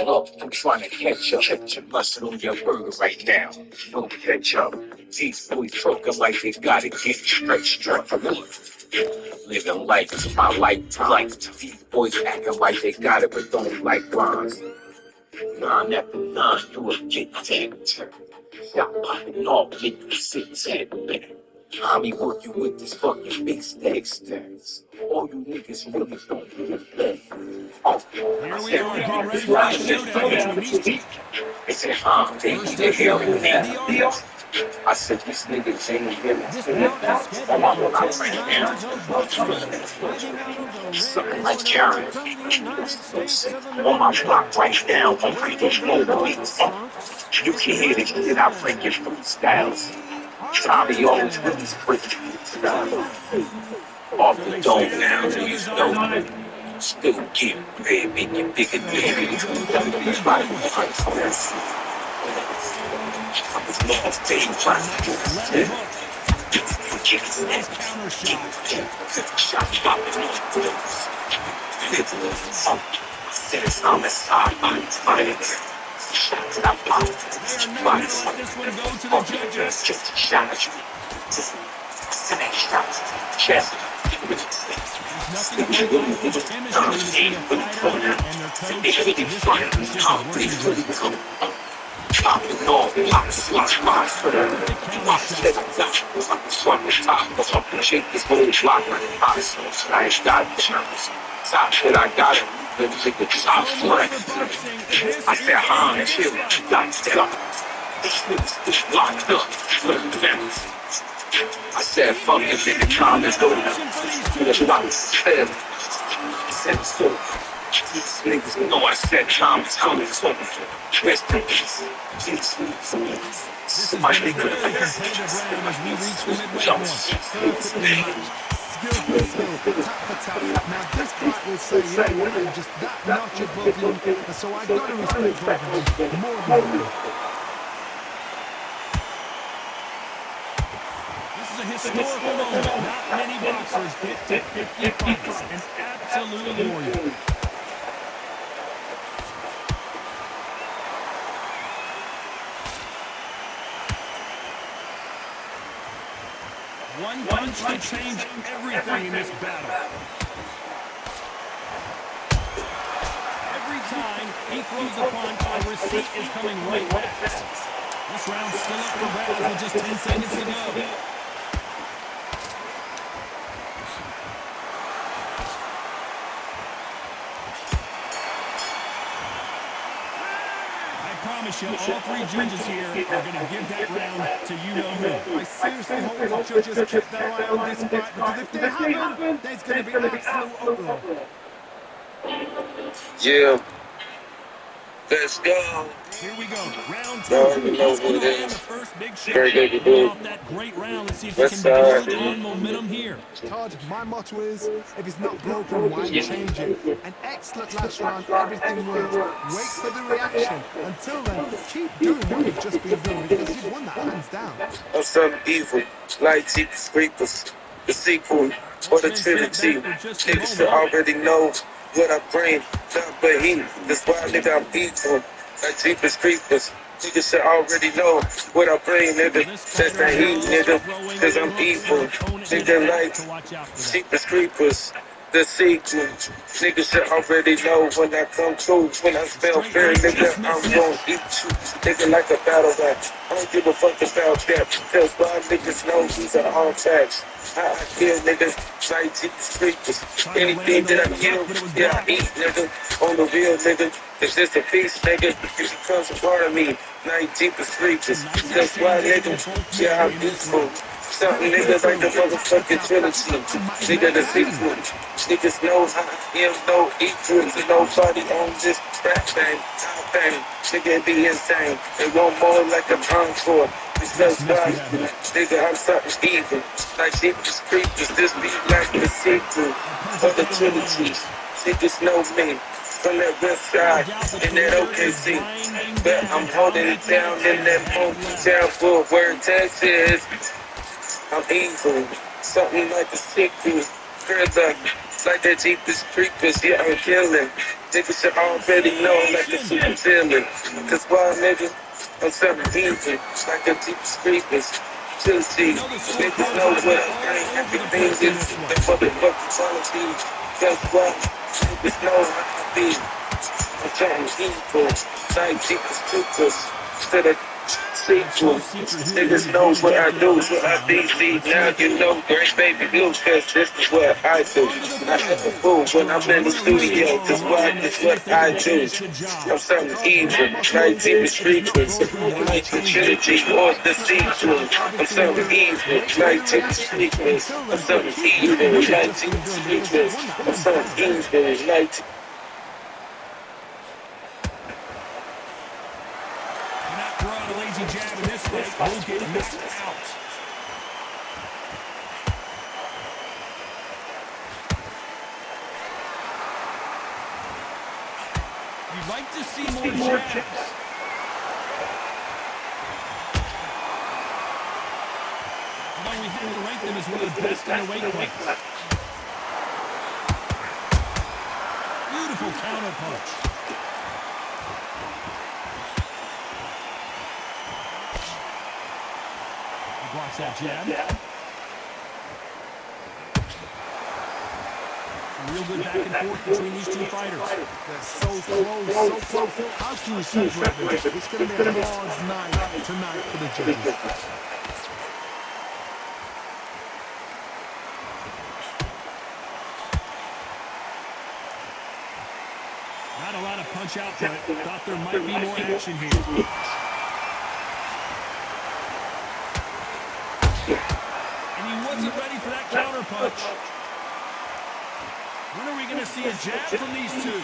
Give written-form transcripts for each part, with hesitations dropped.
Look, I'm trying to catch up, busting on your burger right now. No ketchup. These boys talking like they gotta get stretched. Living life is my life. These boys acting like they got it, but don't like rhymes. Nine after nine, you a get tagged. Stop popping off, get you sit back. Mommy working with this fucking big stacks. All you niggas really don't get that. Oh, Here we are, getting ready for the showdown between these two. they said, they First need up to hear here, the me. artist. I said, this nigga ain't here. This bout is scheduled for 10 rounds of boxing. Fighting out of the red Something like corner Karen. from the United States of On my America, block right now, I'm weighing pretty in the blue beats. trunks, You can hear the shit I bring you from styles. Tommy always artist. really pretty style. Off So the they dome stand at now, each you other's know. arms. Still getting paid, making bigger So here we go, it's gonna be a good one. Left hook. Nice counter shot. They are not going to let this one go to the judges. There's nothing quite like the chemistry between a fighter and their coach. This partnership is working great. Perfect counter shot. So much for boxing. This is a good fight. I said, fuck it, This nigga, is calm not this an down. option for these That's what two. I said. I said so. These niggas know I said time is coming. So, rest in peace. This has been a very competitive round as we reach the midway point. Perfectly matched, skill for skill, tap for tap. Now this fight will say, you know what, I'm just that notch above you, and so I got to respect both of them more than ever. This is a historical moment. Not many boxers get to 50 fights. An absolute warrior. One punch to change everything in this battle. Every time he throws a punch, a receipt is coming right back. This round's still up for grabs with just 10 seconds to go. I promise you, all three judges here are going to give that round to you-know-who. I seriously hope the judges kept their eye on this fight, because if they haven't, there's going to be absolute uproar. Yeah, let's go. Here we go, round two. Y'all already know Who's who going it to land is. the first big shot? Very good to Coming do. off that great round, let's see if he West can side. build on momentum here. Todd, my motto is, if it's not broken, why change it? An excellent last round, everything worked. Wait for the reaction. Until then, keep doing what you've just been doing, because you've won that hands down. I'm something evil, like Jeepers Creepers, the sequel or the Let's then trilogy. step back for just a Niggas should moment. already know what I bring, not but he. That's why nigga I'm evil, like Jeepers Creepers. Niggas should already know what I bring, nigga. This That's fighter the is heat, also nigga. throwing Cause I'm hooks evil, and opponent nigga back like to watch out for that. Jeepers Creepers. The sequel, niggas should already know when I come through. When I spell Straight fear, right nigga, just I'm misses. gon' eat you. Nigga like a battle rap. I don't give a fuck about that. Cause my niggas know these are all facts. I kill niggas like Jeepers Creepers. Trying to Anything land the that I left kill, hook, but it was yeah, I blocked. eat, nigga. On the real, nigga. It's just a piece, nigga. It becomes a part of me. Like Jeepers Creepers. Nice That's why, exchanges nigga, from both yeah, men I'm in this peaceful. round. Something Perfect niggas like the throw, tap for motherfucking tap. That's trilogy. something Matt Nigga, the never seen. sequel. Niggas know how I am no equal to nobody on this rap thing. Top thing. Nigga be insane. They want more like a encore. Because Just missed why? with that hook. Nigga, I'm something evil. Like Jeepers Creepers. This be like the sequel. For Punches the to the trilogy. face. Niggas know me. From that west No side. doubt the In that creator is OKC. grinding But I'm down holding Tommy it down in Jackson's that back monkey left. town for where Texas. I'm evil, something like a sequel. Further, like that Jeepers Creepers, yeah, I'm killing. Niggas should already know like the super villain. Cause why niggas, I'm selling easy, like the deepest creepers. Juicy, niggas know what I bring, everything is the motherfucking quality. Guess what? Niggas know how I be. I'm trying evil, like deepest creepers. To the sequel, niggas know what I do, what I be. Now you know, great baby blues, cause this is what I do. I act a fool when I'm in the studio, cause what is what I do. I'm something evil, like deepest creepers. Like the trilogy or the sequel. I'm something evil, like deepest creepers. I'm something evil, like deepest creepers. I'm something evil, like Cannot throw out a lazy jab in this fight. Will get knocked out. You'd like to see more jabs. Although we have to rank them as one of the best in the weight class. Beautiful counter punch. He blocks that jab. Real good back and forth between these two fighters. They're so close, so close. How can you separate them? It's going to be a hard night tonight for the judges. Not a lot of punch output. Thought there might be more action here. And he wasn't ready for that counter punch. When are we going to see a jab from these two?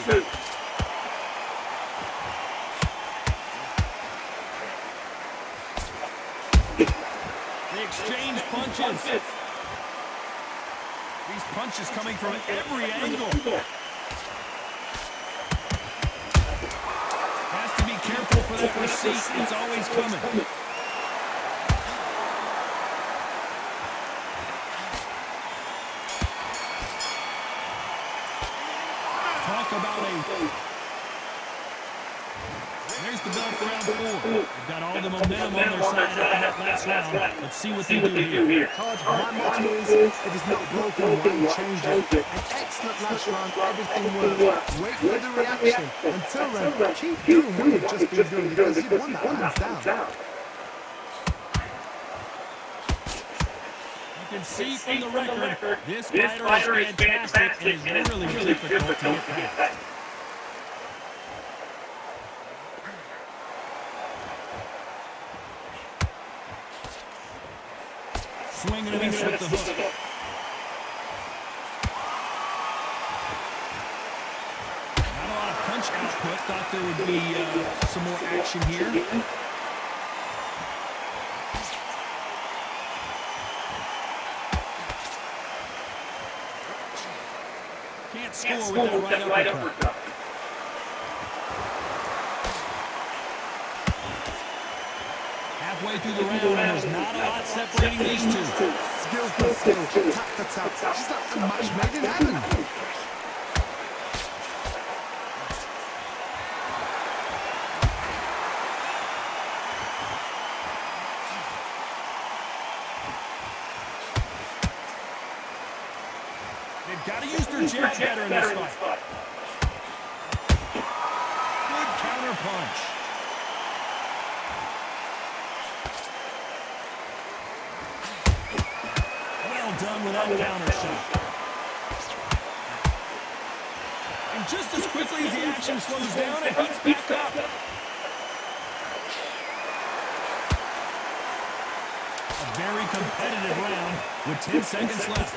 They exchange punches. These punches coming from every angle. Has to be careful for that receipt. It's always coming. Talk about there's the bell for round 4. They've got all the momentum on their side after that last round. Let's see what they do here. My motto is, if it's not broken, why change it? An excellent last round, everything worked. Wait for the reaction. Until then, keep doing what you've just been doing because you've won that hands down. You can see from the record, this fighter is fantastic and is really difficult to get past. Swinging and a miss with the hook. Not a lot of punch output. Thought there would be some more action here. Can't score with that right uppercut. Halfway through the round, and there's not a lot separating these two. Skill for skill, tap for tap. Just like the match made in heaven. They've got to use their jab better in this fight. Good counter punch. Well done with that counter shot. And just as quickly as the action slows down, it heats back up. A very competitive round with 10 seconds left.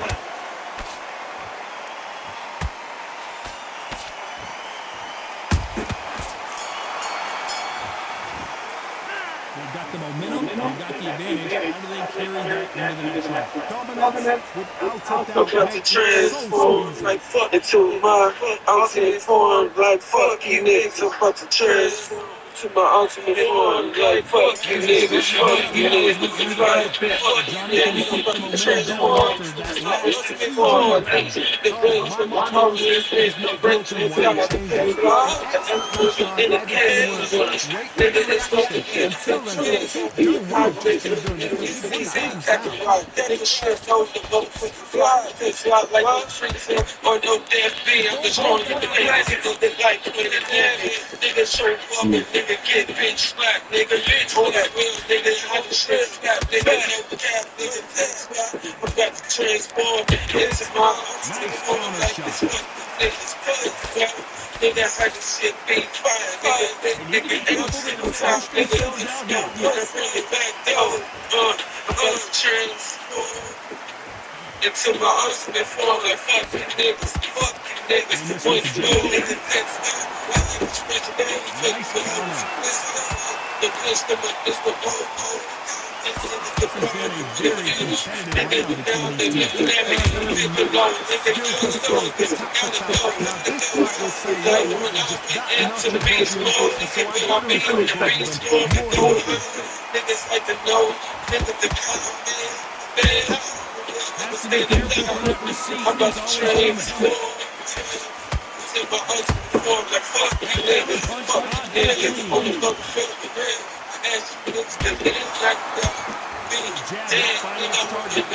They've got the momentum, they've got the advantage. How do they carry that into the next round? Dominance without a I'm about doubt. to transform, like fuck it to my I'm transformed, like fuck you niggas, I'm about to transform. To my ultimate form, like fuck you As it's niggas, starting to fuck build you now as we niggas, enter the like fifth. fuck you Johnny, can you niggas, I'm keep the about to momentum going transform. after that My last ultimate huge form, undercard? Todd, my motto is, if it's not broken, why change it? An excellent last round, in the everything works. cage, Wait for the nigga, let's go reaction. again. Until then, keep doing what you've just been doing because you've won that hands down. Nigga, shit, know the boat for the fly. Fly like no trees or no damn bee. I'm just on the plane. Nigga, they like when it damn. Nigga, show up and nigga get bitch slapped. Nigga, bitch, all that real nigga. I just shit slap. Nigga, no cap. Nigga, that's why I'm about to transform. This is my Nice ultimate counter like shot. this fucking niggas. Nigga, how this shit be fire. They need to be careful. They don't push themselves out here. Into my ultimate form, like fucking niggas, Doing this with the jab. Nice counter. This has been a very competitive round between these two. Skill for skill, attack for attack. Now, this fight will say, you know what, they're just that notch above you, and so I've got to reciprocate with them more than nothing. Niggas like to know, niggas to come, Has to be careful for that receipt. I'm about It's to always coming. Counter punch not that clean. Jab not finding its target.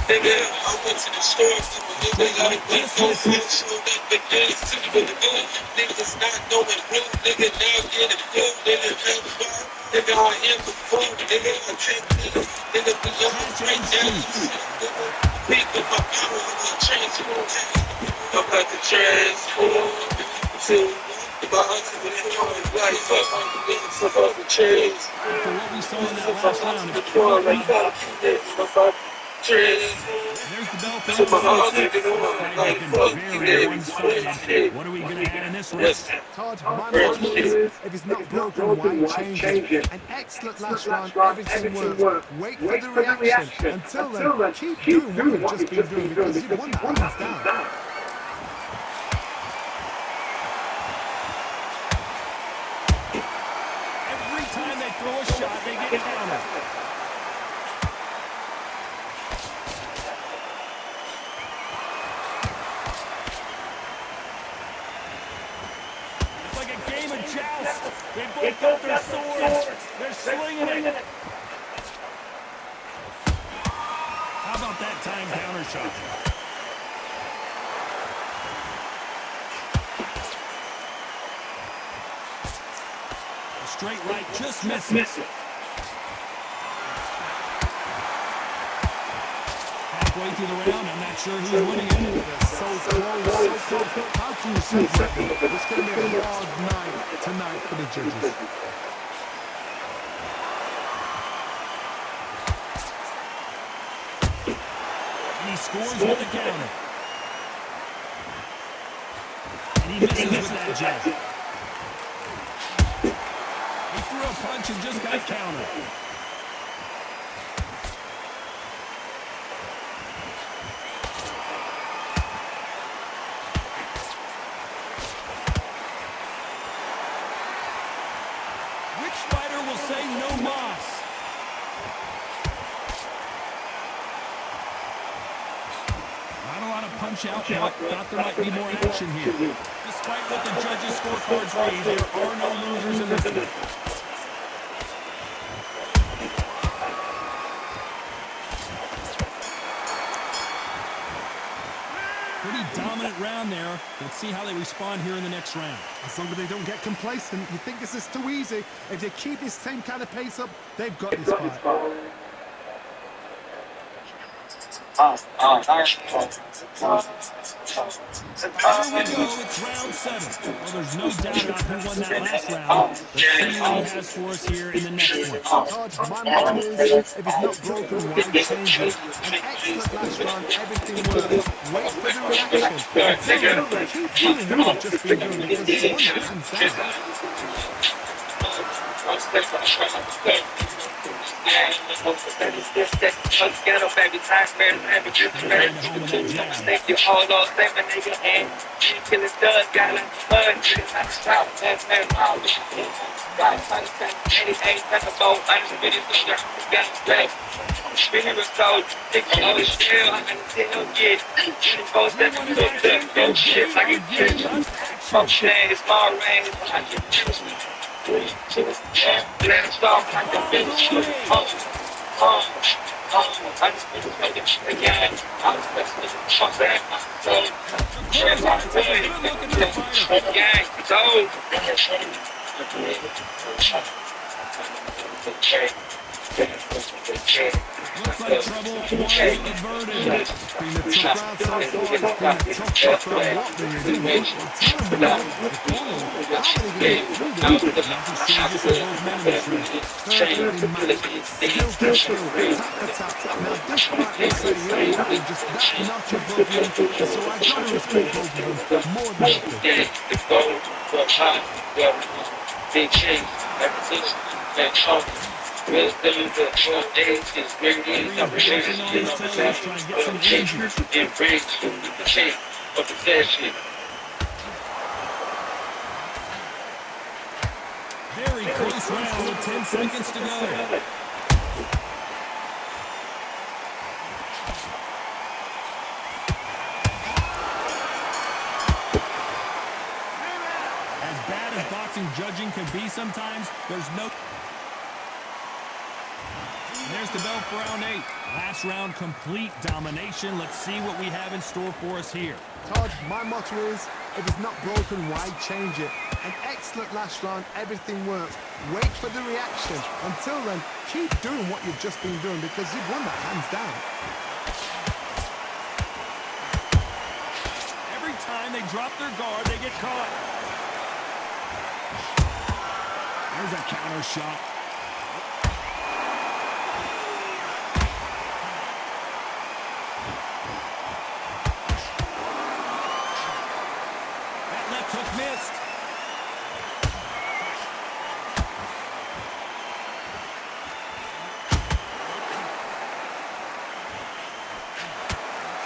Nigga, I went to the store. Straight right just misses. Niggas not knowing who, nigga now get it good, nigga I am the fool, nigga I take nigga beyond Catch right and now. shoot. Big with my power, transform. I'm about to transform to my ultimate form, like fuck on the niggas, I'm about to change. After what we saw in that last round, it's pretty Form like obvious. fuck you niggas, I'm about to transform. And there's the bell for To round my six. ultimate This form, fight has like been fuck you very one-sided. niggas. What are we going to add in this round? Todd, my motto is, if it's not broken, why change it? An excellent last round, everything works. Wait for the reaction. Until then, keep doing what you've just been doing because you've won that hands down. Every time they throw a shot, they get countered. It's like a game of joust. They both got their swords. They're slinging it. How about that time counter shot? A straight right just misses. Halfway through the round, I'm not sure who's winning it. They're so close, so close. How can you separate them? It's going to be a hard night tonight for the judges. And he scores with the counter. And he misses with that jab. He threw a punch and just got countered. Which fighter will say no mas? Not a lot of punch out, but thought there might be more action here. Despite what the judges' scorecards read, there are no losers in this one. Pretty dominant round there. Let's see how they respond here in the next round. As long as they don't get complacent, you think this is too easy. If they keep this same kind of pace up, they've got this fight. Here we go, it's round 7. Well, there's no doubt about who won that last round. Let's see what he has for us here in the next one. Todd, my motto is, if it's not broken, why change it? An excellent last round, everything works. Wait for the reaction. Until then, keep doing what you've just been doing because you've won that hands down. Get up every time, man. Every Trying to find a home with that jab. Thank you, hold on, step a nigga, and kill his dud, got like mud, niggas like stop, man, all this shit. Got a 88, that's a boat, undisputed, got a back. Spinning was cold, think oh still, I can tell, get 24 seconds, so go shit, I get killed. Function, small range, I get killed. Let it start like a bitch. I just need to make it again. I was listening to Trump and so Good looking at the fighter. gang, so Looks like trouble was averted. Been a tough round so far. It's been a tough round. What do you do? Well, how are they going to get through this? Nothing changes for both men in this round. Perfectly matched. Skill for skill. Tap for tap. Now, despite me saying, I'm just that notch above you. So I got to respect both of them more than nothing. big change, everything that Trump will do the short days is very opportunities and brings to the change of possession. Very close round with 10 seconds to go. As bad as boxing judging can be sometimes, there's no... And there's the bell for round 8. Last round, complete domination. Let's see what we have in store for us here. Todd, my motto is, if it's not broken, why change it? An excellent last round, everything works. Wait for the reaction. Until then, keep doing what you've just been doing because you've won that hands down. Every time they drop their guard, they get caught. There's a counter shot. That left hook missed.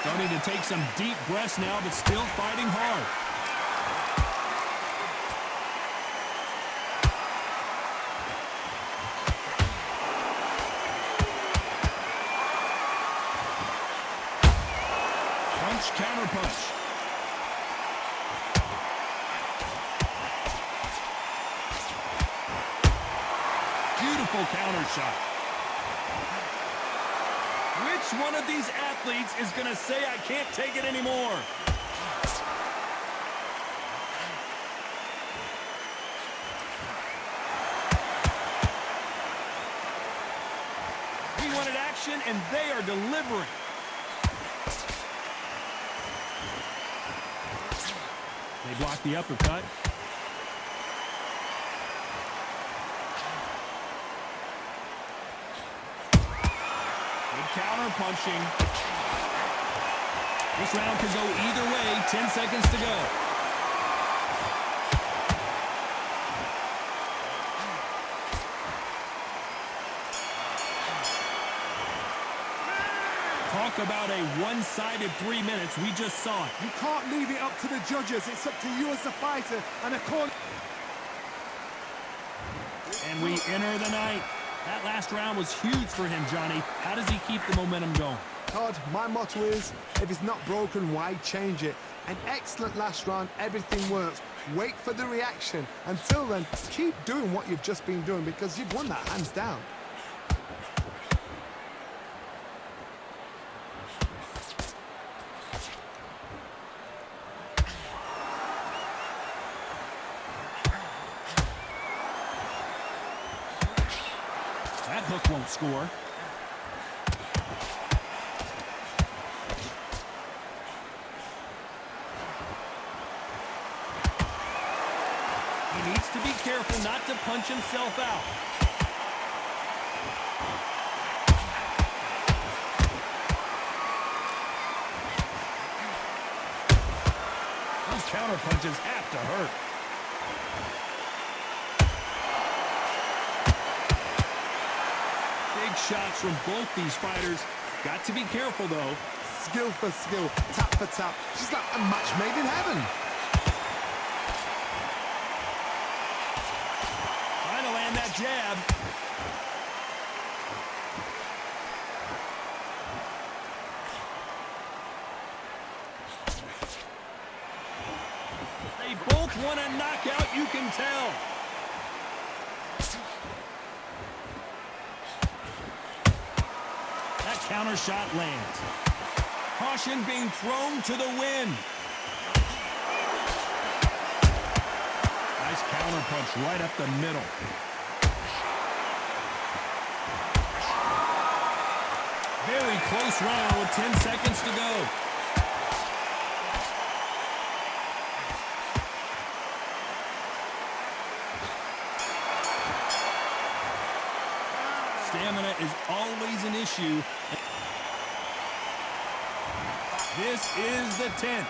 Don't need to take some deep breaths now, but still fighting hard. Punch, counter punch. Beautiful counter shot. Which one of these athletes is going to say, I can't take it anymore? We wanted action, and they are delivering. They block the uppercut. Counter punching. This round could go either way. 10 seconds to go. Talk about a one-sided 3 minutes. We just saw it. You can't leave it up to the judges. It's up to you as the fighter and a call. And we enter the night. That last round was huge for him, Johnny. How does he keep the momentum going? Todd, my motto is, if it's not broken, why change it? An excellent last round, everything works. Wait for the reaction. Until then, keep doing what you've just been doing because you've won that hands down. That hook won't score. He needs to be careful not to punch himself out. Those counter punches have to hurt. shots from both these fighters. Got to be careful, though. Skill for skill, tap for tap. Just like a match made in heaven. Trying to land that jab. They both want a knockout, you can tell. That counter shot lands. Caution being thrown to the wind. Nice counter punch right up the middle. Very close round with 10 seconds to go. Stamina is always an issue. This is the 10th.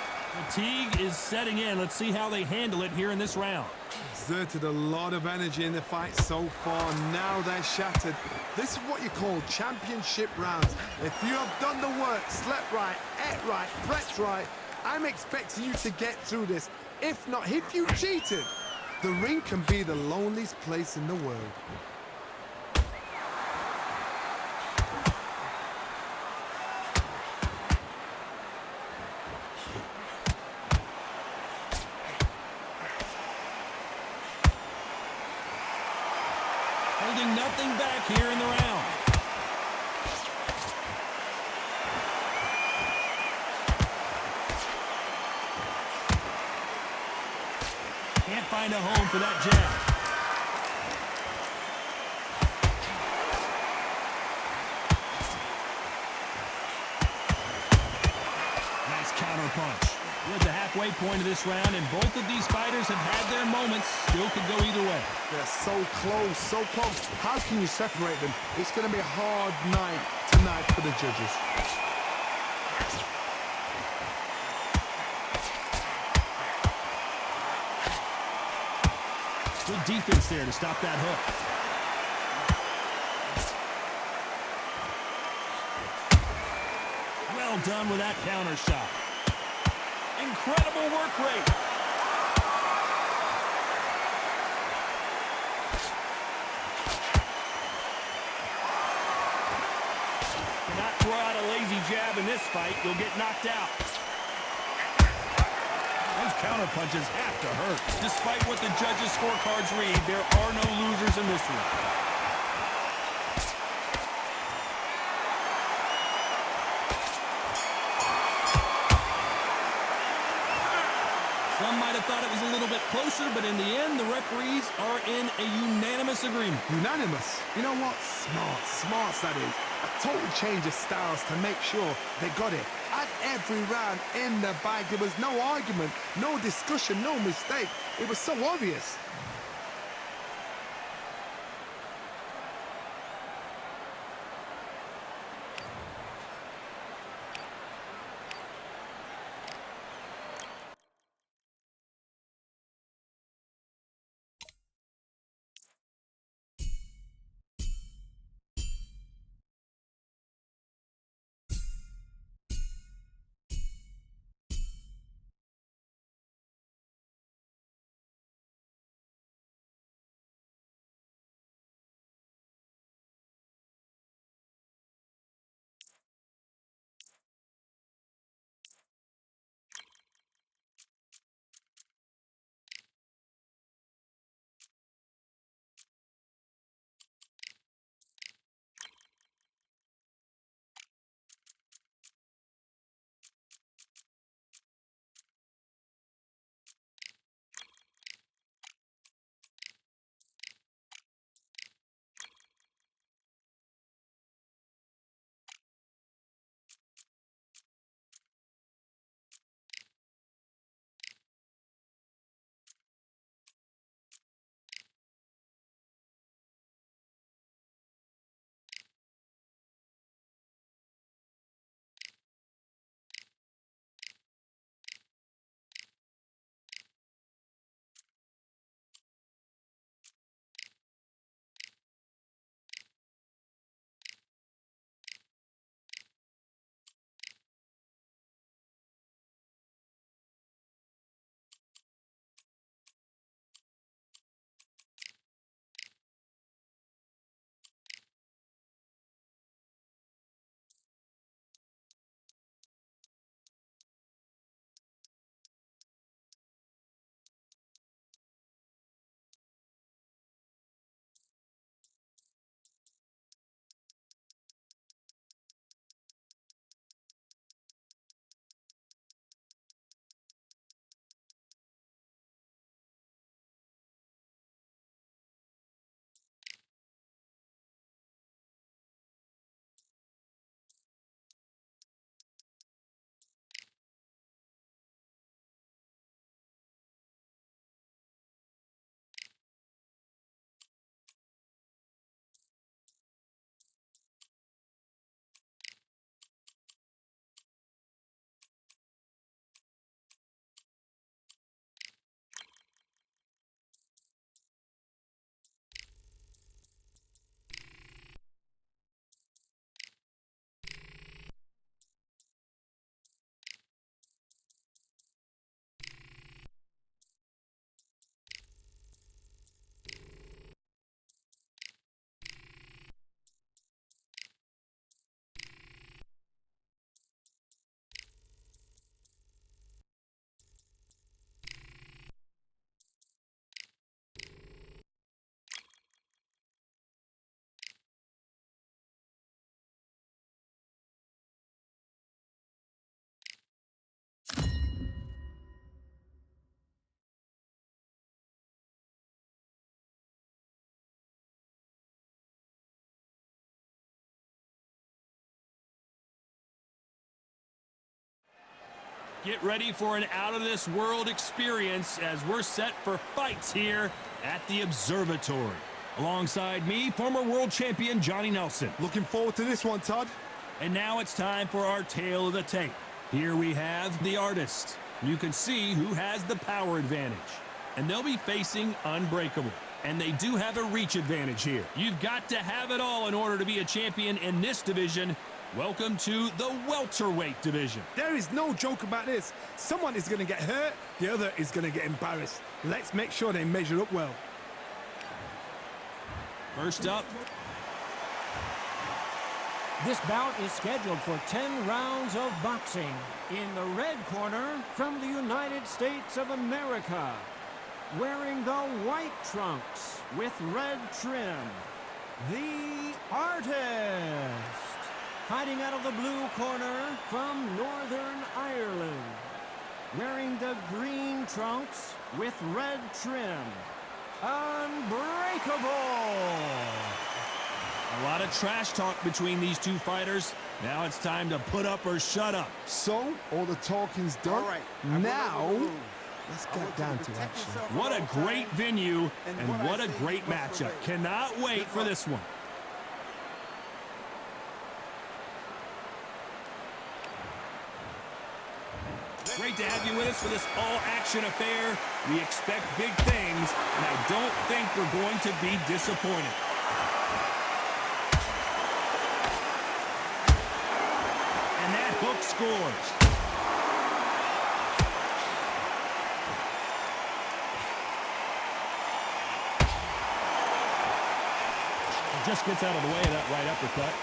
Fatigue is setting in. Let's see how they handle it here in this round. Exerted a lot of energy in the fight so far. Now they're shattered. This is what you call championship rounds. If you have done the work, slept right, ate right, prepped right, I'm expecting you to get through this. If not, if you cheated, the ring can be the loneliest place in the world. Holding nothing back here in the round. Can't find a home for that jab. Nice counter punch. We're at the halfway point of this round, and both of these fighters have had their moments. Still could go either way. They're so close, so close. How can you separate them? It's going to be a hard night tonight for the judges. Good defense there to stop that hook. Well done with that counter shot. Incredible work rate. Cannot throw out a lazy jab in this fight. You'll get knocked out. Those counter punches have to hurt. Despite what the judges' scorecards read, there are no losers in this one. Some might have thought it was a little bit closer, but in the end, the referees are in a unanimous agreement. Unanimous? You know what? Smart that is. A total change of styles to make sure they got it. At every round in the bag, there was no argument, no discussion, no mistake. It was so obvious. Get ready for an out-of-this-world experience as we're set for fights here at the Observatory. Alongside me, former world champion Johnny Nelson. Looking forward to this one, Todd. And now it's time for our tale of the tape. Here we have the artist. You can see who has the power advantage. And they'll be facing Unbreakable. And they do have a reach advantage here. You've got to have it all in order to be a champion in this division. Welcome to the welterweight division. There is no joke about this. Someone is going to get hurt, the other is going to get embarrassed. Let's make sure they measure up well. First up. This bout is scheduled for 10 rounds of boxing. In the red corner, from the United States of America, wearing the white trunks with red trim, the artist. Fighting out of the blue corner from Northern Ireland, wearing the green trunks with red trim, Unbreakable. A lot of trash talk between these two fighters. Now it's time to put up or shut up. So, all the talking's done. Now, let's get down to action. What a great venue and what a great matchup. Cannot wait for this one. Great to have you with us for this all-action affair. We expect big things, and I don't think we're going to be disappointed. And that hook scores. It just gets out of the way of that right uppercut.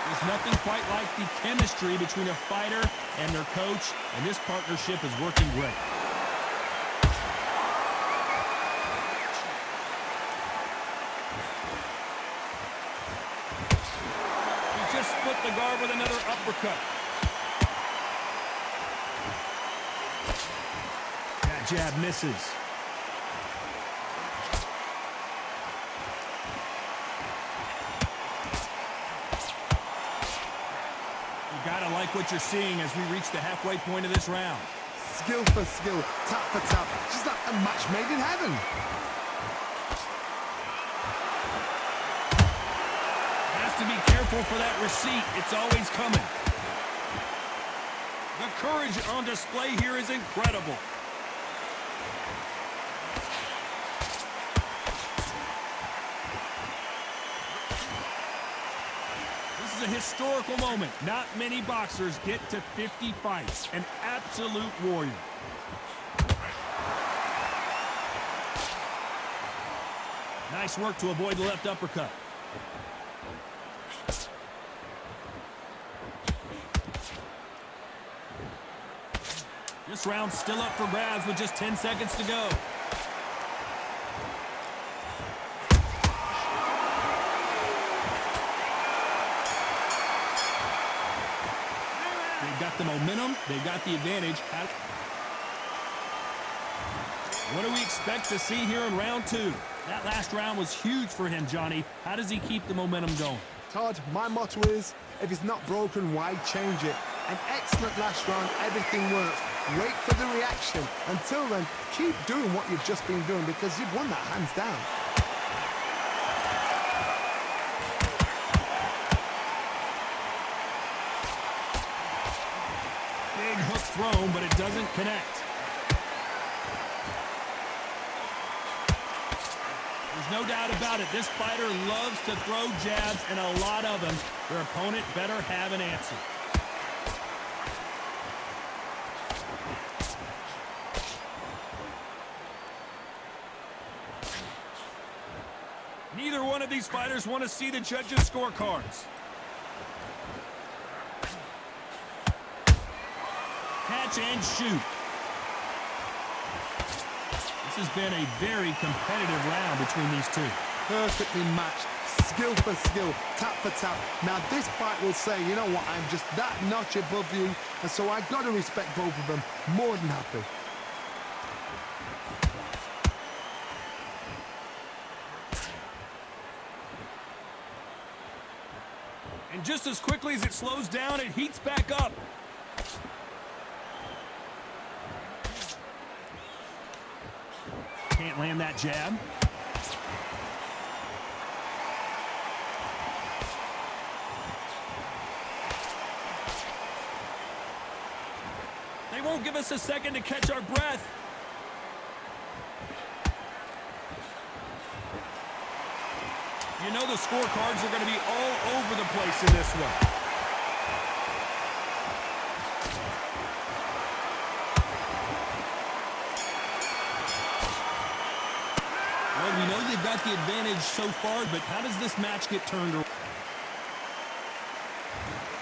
There's nothing quite like the chemistry between a fighter and their coach, and this partnership is working great. He just split the guard with another uppercut. That jab misses. Gotta like what you're seeing as we reach the halfway point of this round. Skill for skill, tap for tap, just like a match made in heaven. Has to be careful for that receipt. It's always coming. The courage on display here is incredible. This is a historical moment. Not many boxers get to 50 fights. An absolute warrior. Nice work to avoid the left uppercut. This round's still up for grabs with just 10 seconds to go. They've got the momentum. They've got the advantage. What do we expect to see here in round two? That last round was huge for him, Johnny. How does he keep the momentum going? Todd, my motto is, if it's not broken, why change it? An excellent last round, everything works. Wait for the reaction. Until then, keep doing what you've just been doing because you've won that hands down. Big hook thrown, but it doesn't connect. There's no doubt about it. This fighter loves to throw jabs, and a lot of them. Their opponent better have an answer. Neither one of these fighters want to see the judges' scorecards. Catch and shoot. This has been a very competitive round between these two. Perfectly matched, skill for skill, tap for tap. Now this fight will say, you know what, I'm just that notch above you, and so I got to respect both of them. More than happy. And just as quickly as it slows down, it heats back up. Can't land that jab. They won't give us a second to catch our breath. You know the scorecards are going to be all over the place in this one. Well, we know they've got the advantage so far, but how does this match get turned around?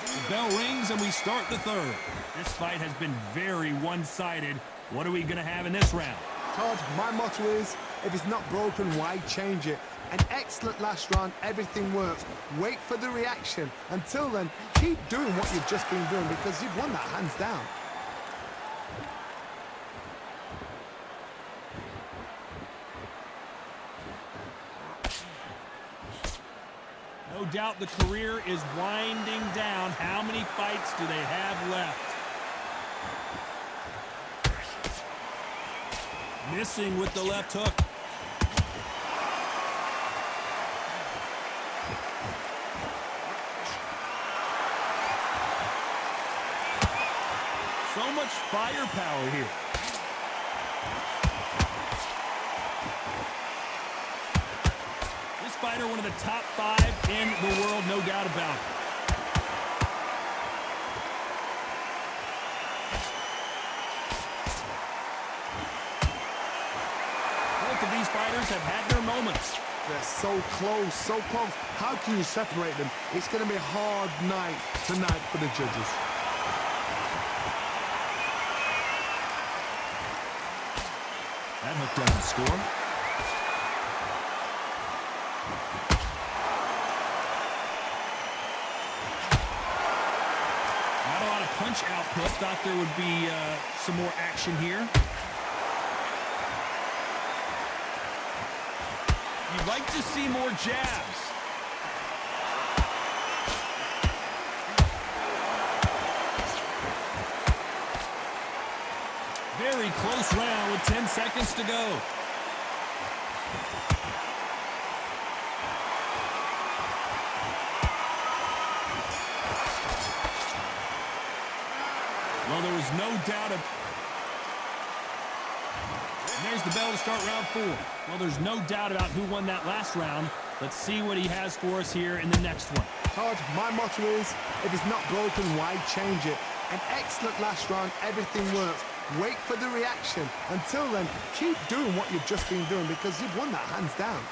The bell rings and we start the third. This fight has been very one-sided. What are we going to have in this round? Todd, my motto is, if it's not broken, why change it? An excellent last round, everything works. Wait for the reaction. Until then, keep doing what you've just been doing because you've won that hands down. No doubt the career is winding down. How many fights do they have left? Missing with the left hook. So much firepower here. This fighter, one of the top 5 in the world, no doubt about it. Both of these fighters have had their moments. They're so close, so close. How can you separate them? It's going to be a hard night tonight for the judges. That hook doesn't score. Not a lot of punch output. Thought there would be some more action here. You'd like to see more jabs. Very close round with 10 seconds to go. Well, there was no doubt of... And there's the bell to start round 4. Well, there's no doubt about who won that last round. Let's see what he has for us here in the next one. Todd, my motto is, if it's not broken, why change it? An excellent last round, everything works. Wait for the reaction. Until then, keep doing what you've just been doing because you've won that hands down.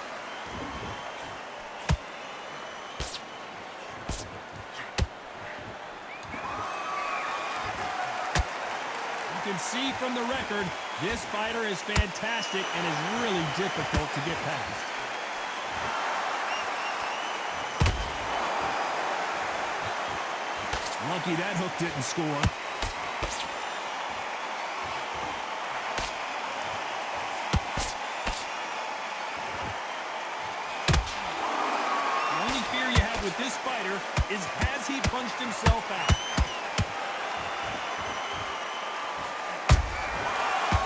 You can see from the record, this fighter is fantastic and is really difficult to get past. Lucky that hook didn't score. The only fear you have with this fighter is, has he punched himself out?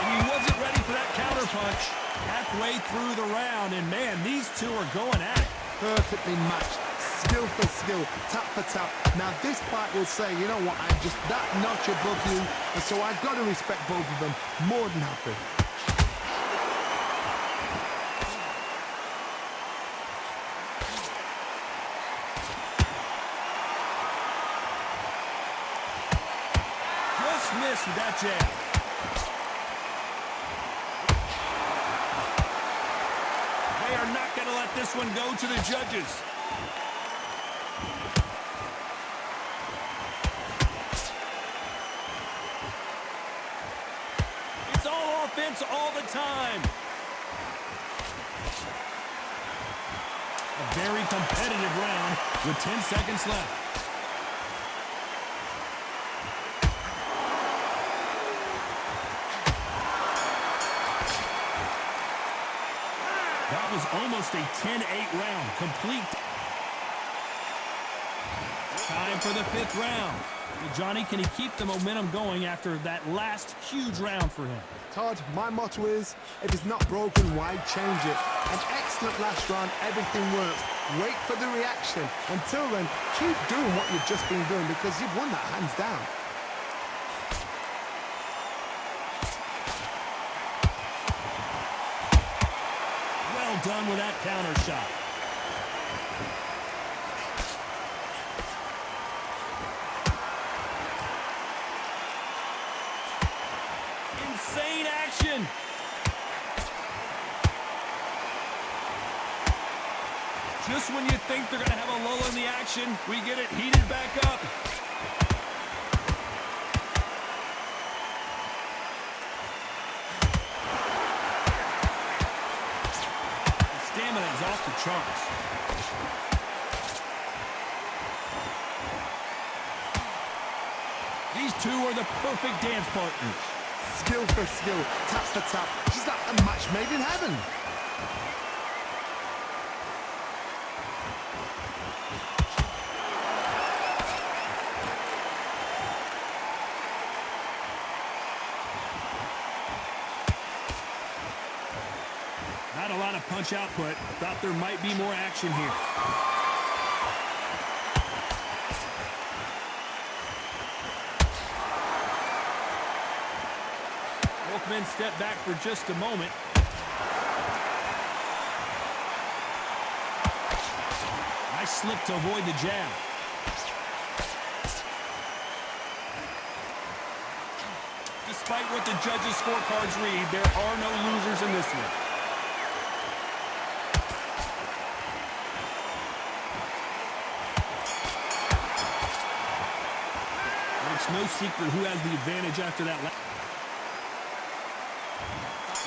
And he wasn't ready for that counterpunch halfway through the round. And man, these two are going at it. Perfectly matched. Skill for skill, tap for tap. Now this fight will say, you know what, I'm just that notch above you, and so I've got to respect both of them. More than happy. Just missed with that jab. They are not going to let this one go to the judges. It's all offense all the time. A very competitive round with 10 seconds left. That was almost a 10-8 round, complete. Time for the 5th round. Well, Johnny, can he keep the momentum going after that last huge round for him? Todd, my motto is, if it's not broken, why change it? An excellent last round, everything works. Wait for the reaction. Until then, keep doing what you've just been doing because you've won that hands down. Well done with that counter shot. Insane action. Just when you think they're going to have a lull in the action, we get it heated back up. The stamina is off the charts. These two are the perfect dance partners. Skill for skill, tap for tap. She's like a match made in heaven. Not a lot of punch output. Thought there might be more action here. Both men step back for just a moment. Nice slip to avoid the jab. Despite what the judges' scorecards read, there are no losers in this one. It's no secret who has the advantage after that.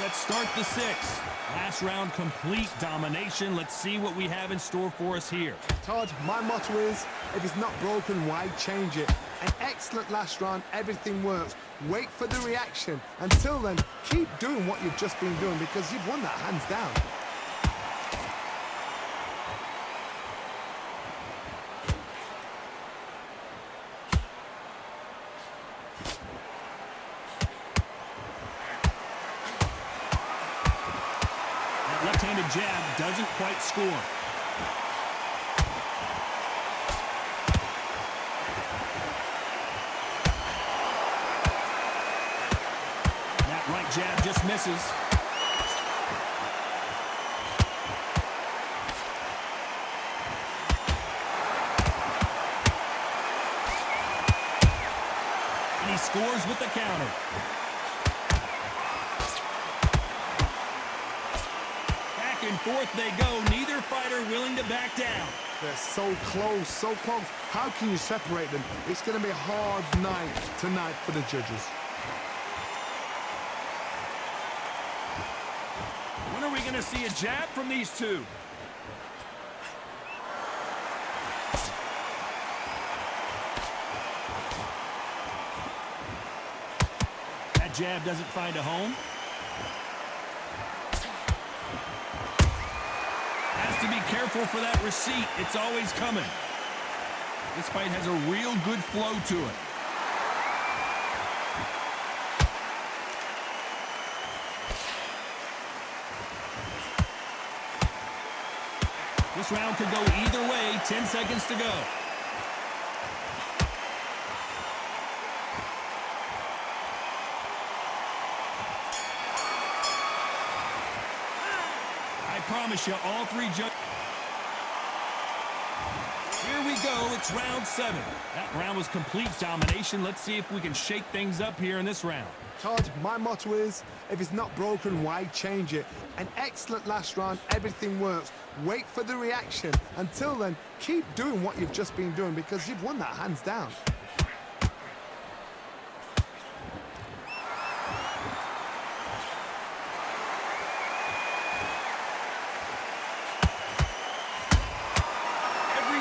Let's start the 6th. Last round, complete domination. Let's see what we have in store for us here. Todd, my motto is, if it's not broken, why change it? An excellent last round, everything works. Wait for the reaction. Until then, keep doing what you've just been doing because you've won that hands down. Left-handed jab doesn't quite score. That right jab just misses. And he scores with the counter. And forth they go. Neither fighter willing to back down. They're so close, so close. How can you separate them? It's going to be a hard night tonight for the judges. When are we going to see a jab from these two? That jab doesn't find a home. To be careful for that receipt. It's always coming. This fight has a real good flow to it. This round could go either way. 10 seconds to go. I promise you, all three judges. Here we go. It's round 7. That round was complete domination. Let's see if we can shake things up here in this round. Todd, my motto is, if it's not broken, why change it? An excellent last round, everything works. Wait for the reaction. Until then, keep doing what you've just been doing because you've won that hands down.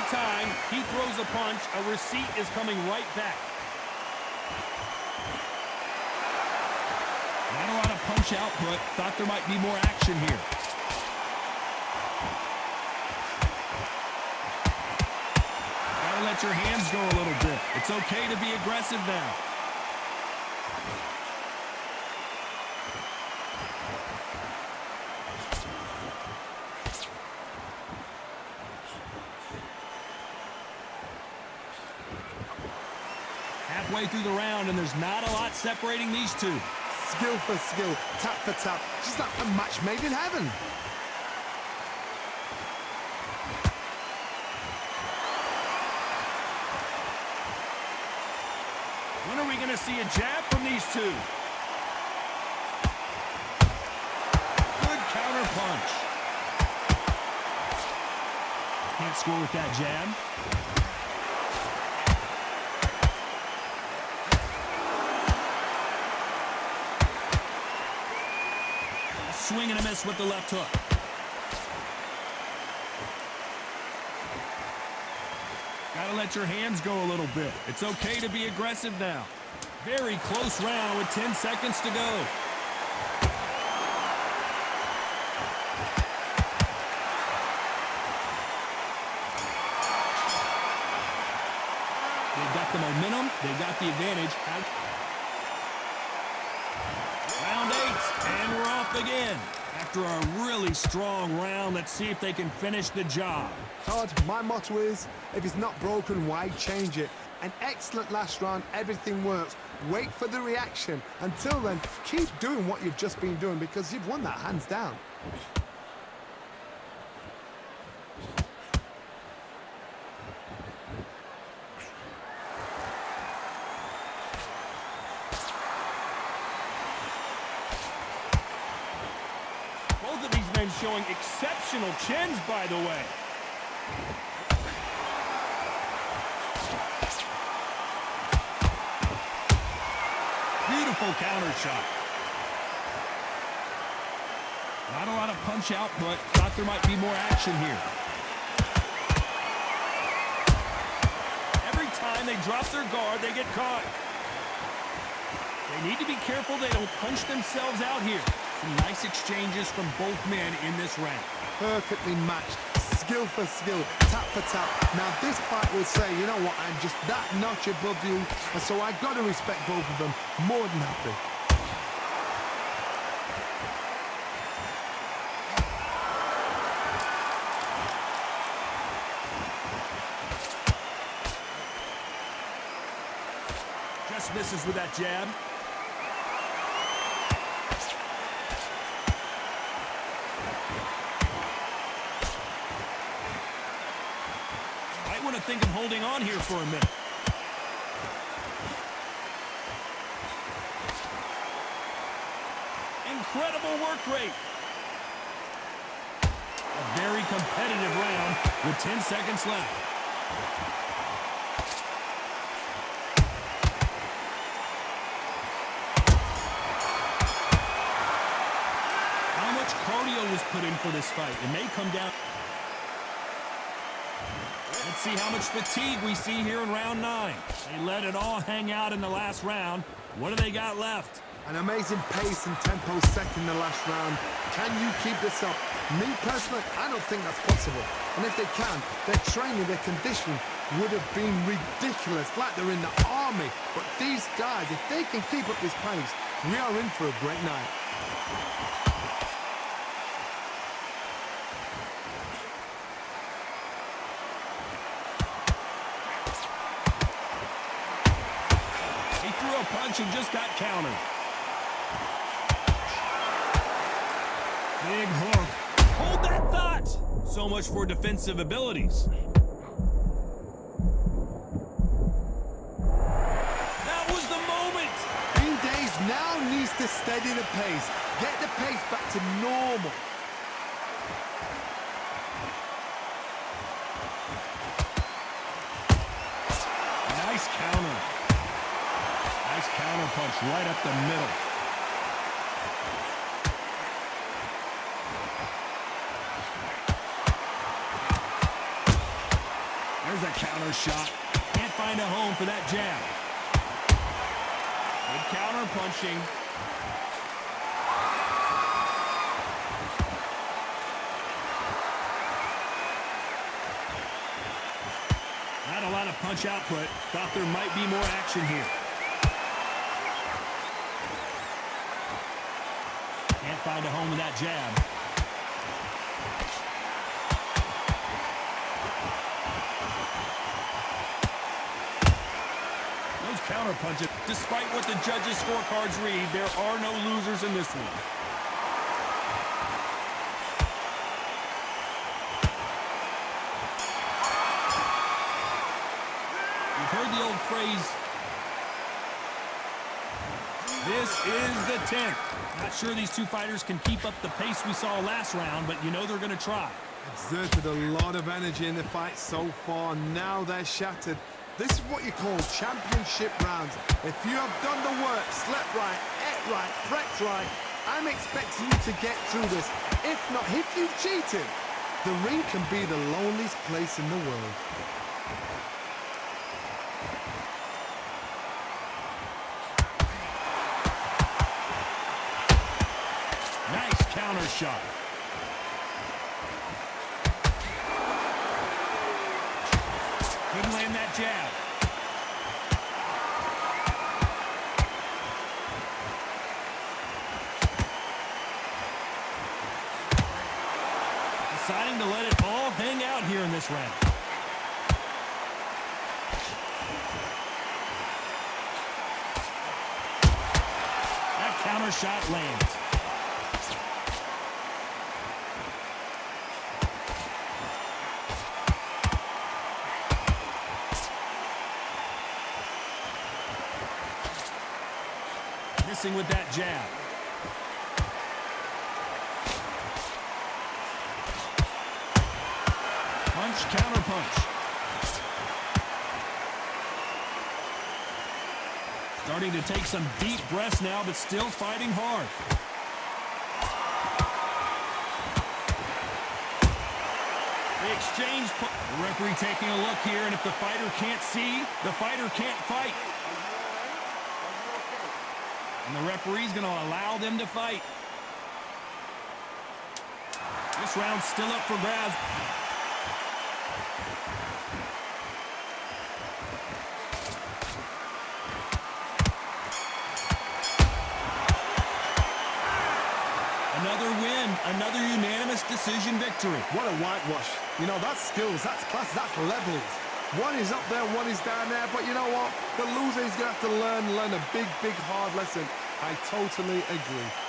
Time he throws a punch, a receipt is coming right back. Not a lot of punch output. Thought there might be more action here. Gotta let let your hands go a little bit. It's okay to be aggressive now. Halfway through the round, and there's not a lot separating these two. Skill for skill, tap for tap, just like a match made in heaven. When are we going to see a jab from these two? Good counter punch. Can't score with that jab. Swing and a miss with the left hook. Gotta let your hands go a little bit. It's okay to be aggressive now. Very close round with 10 seconds to go. They've got the momentum. They've got the advantage. Round 8, and we're off again. After a really strong round, let's see if they can finish the job. Todd, my motto is, if it's not broken, why change it? An excellent last round, everything works. Wait for the reaction. Until then, keep doing what you've just been doing because you've won that hands down. Both of these men showing exceptional chins, by the way. Beautiful counter shot. Not a lot of punch output. Thought there might be more action here. Every time they drop their guard, they get caught. They need to be careful they don't punch themselves out here. Some nice exchanges from both men in this round. Perfectly matched. Skill for skill, tap for tap. Now this fight will say, you know what, I'm just that notch above you, and so I got to respect both of them more than happy. Just misses with that jab. Might want to think of holding on here for a minute. Incredible work rate. A very competitive round with 10 seconds left. How much cardio was put in for this fight? It may come down. Let's see how much fatigue we see here in round 9. They let it all hang out in the last round. What do they got left? An amazing pace and tempo set in the last round. Can you keep this up? Me personally, I don't think that's possible. And if they can, their training, their conditioning would have been ridiculous, like they're in the army. But these guys, if they can keep up this pace, we are in for a great night. He threw a punch and just got countered. Big hook. Hold that thought! So much for defensive abilities. That was the moment! Green Days now needs to steady the pace. Get the pace back to normal. Nice counter. Nice counter punch right up the middle. There's a counter shot. Can't find a home for that jab. Good counter punching. Not a lot of punch output. Thought there might be more action here. Can't find a home with that jab. Those counter punches. Despite what the judges' scorecards read, there are no losers in this one. You've heard the old phrase, this is the 10th. Not sure these two fighters can keep up the pace we saw last round, but you know they're going to try. Exerted a lot of energy in the fight so far. Now they're shattered. This is what you call championship rounds. If you have done the work, slept right, ate right, prepped right, I'm expecting you to get through this. If not, if you've cheated, the ring can be the loneliest place in the world. Nice counter shot. Couldn't land that jab. Deciding to let it all hang out here in this round. That counter shot lands. Missing with that jab. Punch, counter punch. Starting to take some deep breaths now, but still fighting hard. The exchange. The referee taking a look here, and if the fighter can't see, the fighter can't fight. And the referee's going to allow them to fight. This round's still up for grabs. Another win, another unanimous decision victory. What a whitewash. You know, that's skills, that's class, that's levels. One is up there, one is down there, but you know what? The loser is going to have to learn a big, big, hard lesson. I totally agree.